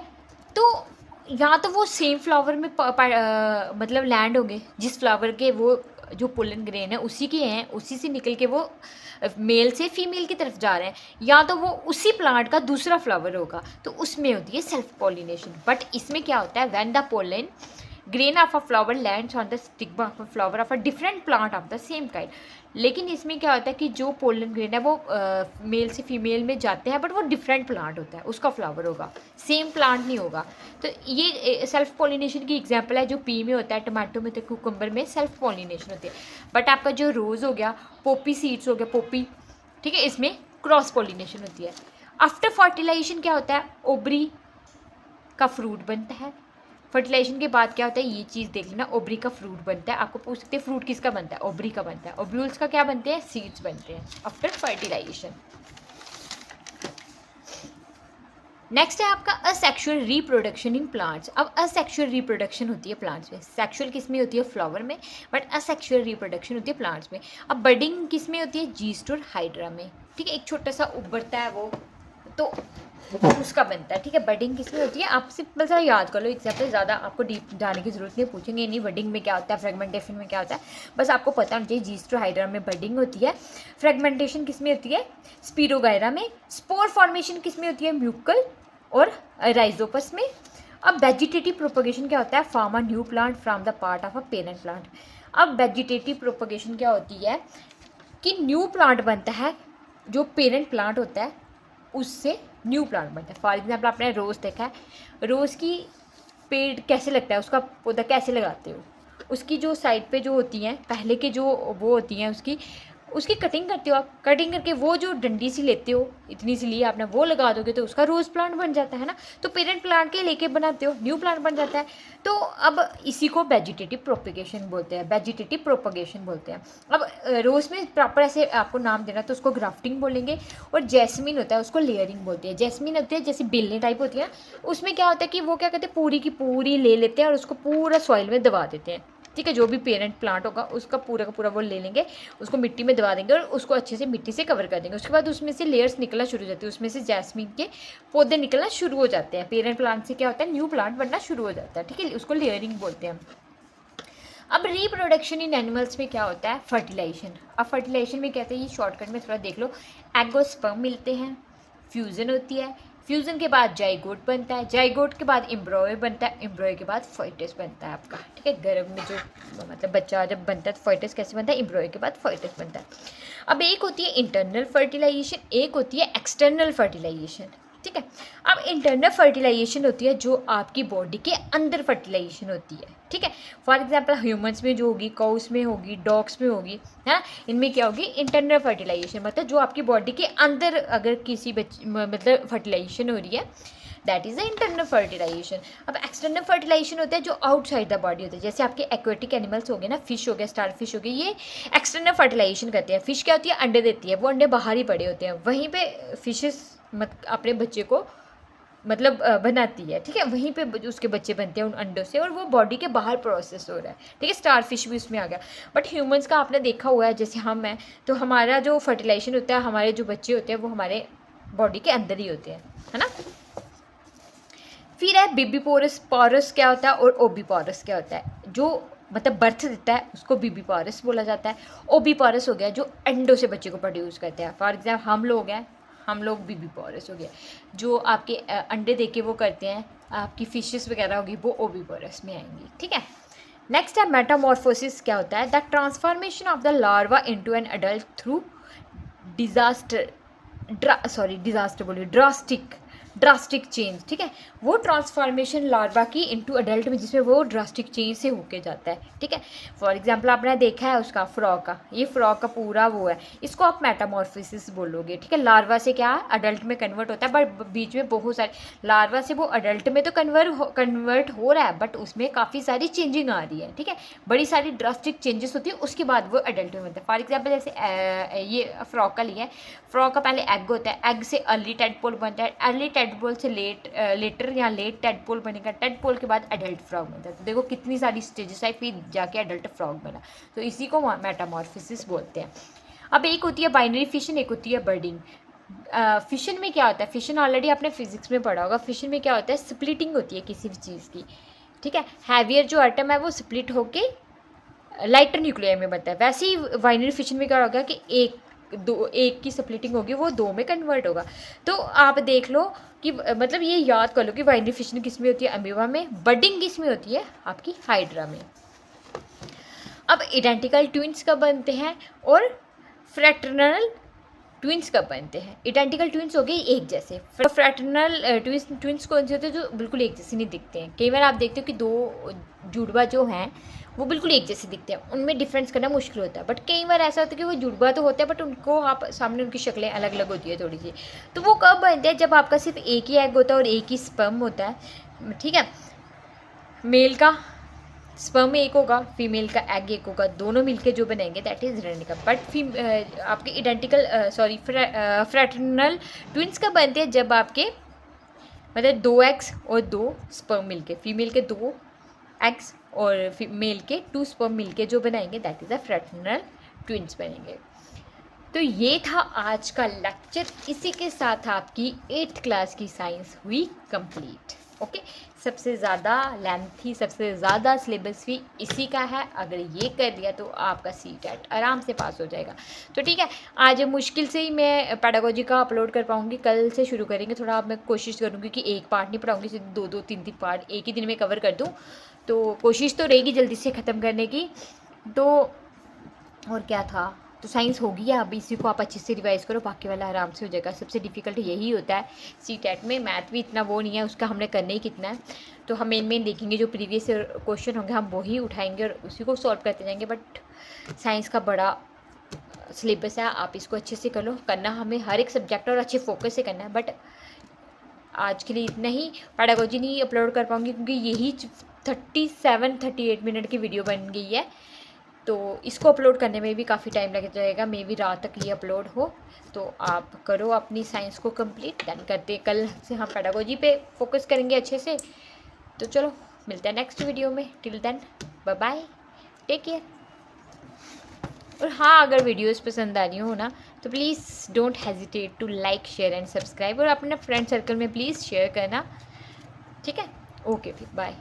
S1: तो या तो वो सेम फ्लावर में मतलब लैंड होंगे, जिस फ्लावर के वो जो पोलन ग्रेन है उसी के हैं, उसी से निकल के वो मेल से फीमेल की तरफ जा रहे हैं, या तो वो उसी प्लांट का दूसरा फ्लावर होगा, तो उसमें होती है सेल्फ पॉलिनेशन। बट इसमें क्या होता है, when the pollen grain of a flower lands on the stigma of a flower of a different plant of the same kind. लेकिन इसमें क्या होता है कि जो पोलन ग्रेन है वो मेल से फीमेल में जाते हैं, बट वो डिफरेंट प्लांट होता है, उसका फ्लावर होगा, सेम प्लांट नहीं होगा। तो ये सेल्फ पॉलिनेशन की एग्जांपल है, जो पी में होता है, टमाटो में, तो कुकुम्बर में सेल्फ पॉलिनेशन होती है। बट आपका जो रोज़ हो गया, पोपी सीड्स हो गया, पोपी, ठीक है, इसमें क्रॉस पॉलिनेशन होती है। आफ्टर फर्टिलाइजेशन क्या होता है, ओबरी का फ्रूट बनता है। फर्टिलाइजेशन के बाद क्या होता है, ये चीज़ देख लेना, ओबरी का फ्रूट बनता है। आपको पूछ सकते हैं फ्रूट किसका बनता है, ओबरी का बनता है। ओब्यूल्स का क्या बनते हैं, सीड्स बनते हैं आफ्टर फर्टिलाइजेशन। नेक्स्ट है आपका असेक्सुअल रिप्रोडक्शन इन प्लांट्स। अब असेक्सुअल रिप्रोडक्शन होती है प्लांट्स में, सेक्सुअल किस में होती है, फ्लावर में, बट असेक्सुअल रिप्रोडक्शन होती है प्लांट्स में। अब बडिंग किस में होती है, जीस्ट और हाइड्रा में, ठीक है, एक छोटा सा उभरता है वो, तो उसका बनता है, ठीक है। बडिंग किस में होती है, आप सिंपल सा याद कर लो एग्जाम्पल, ज़्यादा आपको डीप जाने की जरूरत नहीं, पूछेंगे नहीं बडिंग में क्या होता है, फ्रेगमेंटेशन में क्या होता है, बस आपको पता होना चाहिए जीस्ट और हाइड्रा में बडिंग होती है। फ्रेगमेंटेशन किस में होती है, स्पिरोगायरा में। स्पोर फॉर्मेशन किस में होती है, म्यूकल और राइजोपस में। अब वेजिटेटिव प्रोपगेशन क्या होता है, form a new plant from the part of a parent plant. अब वेजिटेटिव प्रोपगेशन क्या होती है कि न्यू प्लांट बनता है, जो पेरेंट प्लांट होता है उससे न्यू प्लांट बनता है। फॉर एग्जाम्पल आपने रोज़ देखा है, रोज़ की पेड़ कैसे लगता है, उसका पौधा कैसे लगाते हो, उसकी जो साइड पे जो होती हैं पहले के जो वो होती हैं उसकी कटिंग करते हो आप, कटिंग करके वो जो डंडी सी लेते हो, इतनी सी ली आपने, वो लगा दोगे तो उसका रोज़ प्लांट बन जाता है ना। तो पेरेंट प्लांट के लेके बनाते हो, न्यू प्लांट बन जाता है। तो अब इसी को वेजिटेटिव प्रोपगेशन बोलते हैं, वेजिटेटिव प्रोपगेशन बोलते हैं। अब रोज़ में प्रॉपर ऐसे आपको नाम देना, तो उसको ग्राफ्टिंग बोलेंगे। और जैस्मिन होता है, उसको लेयरिंग बोलते हैं। जैस्मिन होती है जैसे बेलने टाइप होती है, उसमें क्या होता है कि वो क्या कहते हैं, पूरी की पूरी ले लेते हैं और उसको पूरा सॉइल में दबा देते हैं, ठीक है। जो भी पेरेंट प्लांट होगा उसका पूरा का पूरा वो ले लेंगे, उसको मिट्टी में दबा देंगे और उसको अच्छे से मिट्टी से कवर कर देंगे। उसके बाद उसमें से लेयर्स निकलना शुरू हो जाती है, उसमें से जैस्मिन के पौधे निकलना शुरू हो जाते हैं। पेरेंट प्लांट से क्या होता है, न्यू प्लांट बनना शुरू हो जाता है, ठीक है, उसको लेयरिंग बोलते हैं। अब रिप्रोडक्शन इन एनिमल्स में क्या होता है, फर्टिलाइजेशन। अब फर्टिलाइजेशन में कहते हैं, ये शॉर्टकट में थोड़ा देख लो, एगोस्पर्म मिलते हैं, फ्यूज़न होती है, फ्यूज़न के बाद जाइगोट बनता है, जाइगोट के बाद एम्ब्रॉय बनता है, एम्ब्रॉय के बाद फॉइटस बनता है आपका, ठीक है। गर्भ में जो मतलब बच्चा जब बनता है तो फॉइटस कैसे बनता है, एम्ब्रॉय के बाद फॉइटस बनता है। अब एक होती है इंटरनल फर्टिलाइजेशन, एक होती है एक्सटर्नल फर्टिलाइजेशन, ठीक है। अब इंटरनल फर्टिलाइजेशन होती है जो आपकी बॉडी के अंदर फर्टिलाइजेशन होती है, ठीक है। फॉर एग्जांपल ह्यूमंस में जो होगी, काउस में होगी, डॉग्स में होगी, है ना, इनमें क्या होगी, इंटरनल फर्टिलाइजेशन, मतलब जो आपकी बॉडी के अंदर अगर किसी मतलब फर्टिलाइजेशन हो रही है, that is the internal fertilisation. अब एक्सटर्नल फर्टिलाइजेशन होता है जो आउटसाइड द बॉडी होता है, जैसे आपके एक्वेटिक एनिमल्स हो गए ना, फिश हो गया, स्टार फिश हो गई, ये एक्सटर्नल फर्टिलाइजेशन करते हैं। फिश क्या होती है, अंडे देती है, वो अंडे बाहर ही पड़े होते हैं, वहीं पे फिशेस अपने बच्चे को मतलब बनाती है, ठीक है, वहीं पे उसके बच्चे बनते हैं उन अंडों से, और वो बॉडी के बाहर प्रोसेस हो रहा है, ठीक है। स्टार फिश भी उसमें आ गया। बट ह्यूमंस का आपने देखा हुआ है, जैसे हम हैं, तो हमारा जो फर्टिलाइजेशन होता है, हमारे जो बच्चे होते हैं वो हमारे बॉडी के अंदर ही होते हैं, है ना। फिर है बीबीपोरस, पोरस क्या होता है और ओबीपोरस क्या होता है, जो मतलब बर्थ देता है उसको बीबीपोरस बोला जाता है। ओबीपोरस हो गया जो अंडों से बच्चे को प्रोड्यूस करते हैं। फॉर एग्जाम्पल हम लोग बीबीपोरस हो गया, जो आपके अंडे दे के वो करते हैं, आपकी फिशेस वगैरह होगी वो ओबीपोरस में आएंगी, ठीक है। नेक्स्ट है मेटामॉर्फोसिस, क्या होता है, the transformation of the larva into an adult through drastic change, ठीक है। वो ट्रांसफॉर्मेशन लार्वा की इनटू अडल्ट में, जिसमें वो ड्रास्टिक चेंज से होके जाता है, ठीक है। फॉर एग्जांपल आपने देखा है उसका फ्रॉग का, ये फ्रॉग का पूरा वो है, इसको आप मेटामॉर्फोसिस बोलोगे, ठीक है। लार्वा से क्या अडल्ट में कन्वर्ट होता है, बट बीच में बहुत सारे लार्वा से वो अडल्ट में तो कन्वर्ट हो रहा है, बट उसमें काफ़ी सारी चेंजिंग आ रही है, ठीक है, बड़ी सारी ड्रास्टिक चेंजेस होती है, उसके बाद वो अडल्ट में बनता है। फॉर एग्जाम्पल जैसे ये फ्रॉग का लिया है, फ्रॉग का पहले एग होता है, एग से अर्ली टेडपोल बनता है, अर्ली टेडपोल से लेटर या लेट टेडपोल बनेगा, टेडपोल के बाद अडल्ट फ्रॉग बनता है। तो देखो कितनी सारी स्टेजेस आई, फिर जाके अडल्ट फ्रॉग बना, तो इसी को मेटामॉर्फोसिस बोलते हैं। अब एक होती है बाइनरी फिशन, एक होती है बर्डिंग। फिशन में क्या होता है, फिशन ऑलरेडी आपने फिजिक्स में पढ़ा होगा, फिशन में क्या होता है, स्प्लिटिंग होती है किसी भी चीज़ की, ठीक है। हैवियर जो एटम है वो स्प्लिट होके लाइटर न्यूक्लियर में बनता है। वैसे ही बाइनरी फिशन में क्या होगा कि एक की स्प्लिटिंग होगी, वो दो में कन्वर्ट होगा। तो आप देख लो कि मतलब ये याद कर लो कि बाइनरी फिशन किस में होती है, अमीबा में, बडिंग किस में होती है, आपकी हाइड्रा में। अब आइडेंटिकल ट्विंस कब बनते हैं और फ्रैटर्नल ट्विंस कब बनते हैं? आइडेंटिकल ट्विंस हो गए एक जैसे, फ्रैटर्नल ट्विंस कौन से होते हैं? जो बिल्कुल एक जैसे नहीं दिखते हैं। कई बार आप देखते हो कि दो जुड़वा जो हैं वो बिल्कुल एक जैसे दिखते हैं, उनमें डिफरेंस करना मुश्किल होता है। बट कई बार ऐसा होता है कि वो जुड़वा तो होता है बट उनको आप सामने उनकी शक्लें अलग अलग होती है थोड़ी सी। तो वो कब बनते हैं? जब आपका सिर्फ एक ही एग होता है और एक ही स्पर्म होता है, ठीक है। मेल का स्पर्म एक होगा, फीमेल का एग एक होगा, दोनों मिलके जो बनेंगे दैट इज आइडेंटिकल। बट आपके आइडेंटिकल फ्रैटर्नल ट्विंस कब बनते हैं? जब आपके मतलब 2 एग्स और 2 स्पर्म मिलके, फीमेल के 2 एग्स और मेल के 2 स्पर्म मिलके जो बनाएंगे that is a fraternal twins बनेंगे। तो ये था आज का लेक्चर। इसी के साथ आपकी 8th क्लास की साइंस हुई कंप्लीट। ओके, सबसे ज़्यादा लेंथी, सबसे ज़्यादा सिलेबस भी इसी का है। अगर ये कर लिया तो आपका CTET आराम से पास हो जाएगा। तो ठीक है, आज मुश्किल से ही मैं पेडागोजी का अपलोड कर पाऊँगी, कल से शुरू करेंगे थोड़ा। अब मैं कोशिश करूँगी कि एक पार्ट नहीं पढ़ाऊँगी, सिर्फ 2-2, 3-3 पार्ट एक ही दिन में कवर कर दूँ। तो कोशिश तो रहेगी जल्दी से ख़त्म करने की। तो और क्या था, तो साइंस होगी। अब इसी को आप अच्छे से रिवाइज़ करो, बाकी वाला आराम से हो जाएगा। सबसे डिफ़िकल्ट यही होता है CTET में। मैथ भी इतना वो नहीं है, उसका हमने करना ही कितना है। तो हम मेन देखेंगे, जो प्रीवियस क्वेश्चन होंगे हम वही उठाएंगे और उसी को सॉल्व करते जाएंगे। बट साइंस का बड़ा सिलेबस है, आप इसको अच्छे से कर लो। करना हमें हर एक सब्जेक्ट और अच्छे फोकस से करना है। बट आज के लिए इतना ही। पेडागोजी नहीं अपलोड कर पाऊँगी क्योंकि यही 37-38 मिनट की वीडियो बन गई है। तो इसको अपलोड करने में भी काफ़ी टाइम लग जाएगा, मे भी रात तक ये अपलोड हो। तो आप करो अपनी साइंस को कंप्लीट, डन करते कल से हम पेडागोजी पे फोकस करेंगे अच्छे से। तो चलो मिलते हैं नेक्स्ट वीडियो में। Till then bye bye, take care. और हाँ, अगर वीडियोस पसंद आ रही हो ना तो please don't hesitate to like, share and subscribe. और अपने फ्रेंड सर्कल में प्लीज़ शेयर करना, ठीक है। ओके, फिर बाय।